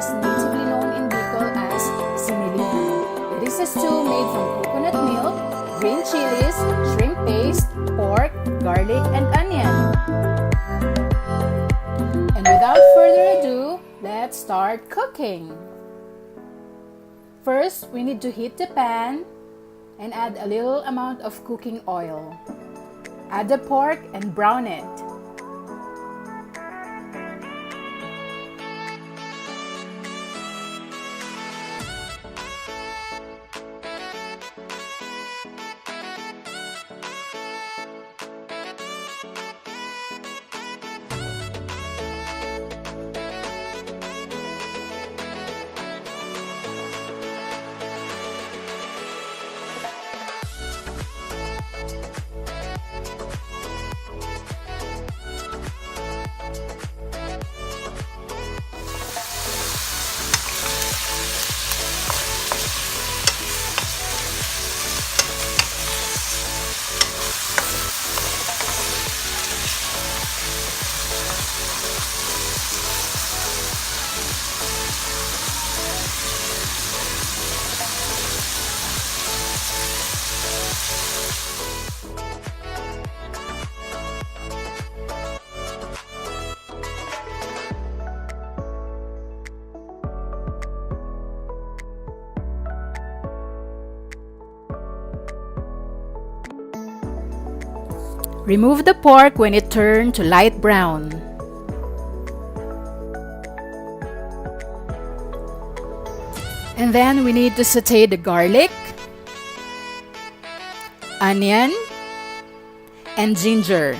dishes natively known in Bicol as Sinilihan. It is a stew made from coconut milk, green chilies, shrimp paste, pork, garlic, and onion. And without further ado, let's start cooking. First, we need to heat the pan and add a little amount of cooking oil. Add the pork and brown it. Remove the pork when it turns to light brown. And then we need to saute the garlic, onion, and ginger.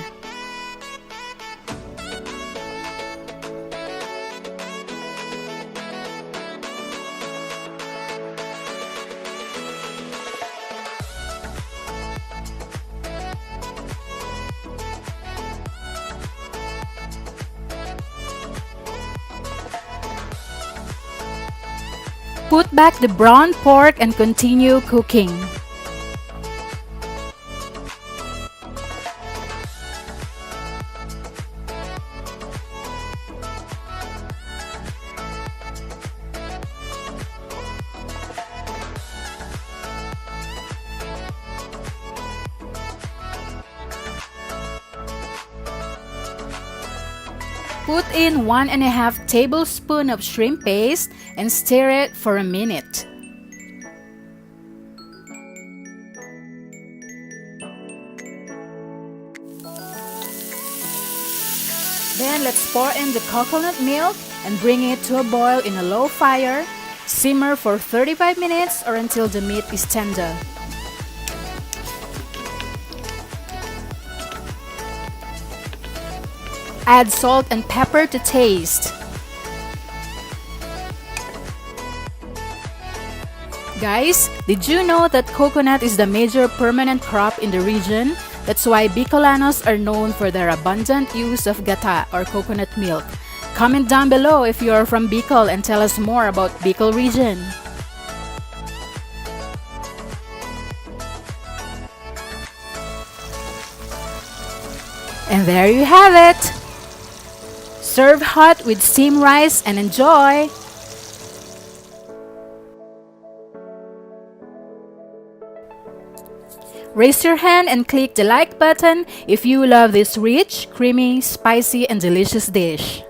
Put back the brown pork and continue cooking. Put in 1.5 tablespoons of shrimp paste and stir it for a minute. Then let's pour in the coconut milk and bring it to a boil in a low fire. Simmer for 35 minutes or until the meat is tender. Add salt and pepper to taste. Guys, did you know that coconut is the major permanent crop in the region? That's why Bicolanos are known for their abundant use of gata or coconut milk. Comment down below if you are from Bicol and tell us more about Bicol Region. And there you have it! Serve hot with steamed rice and enjoy! Raise your hand and click the like button if you love this rich, creamy, spicy, and delicious dish.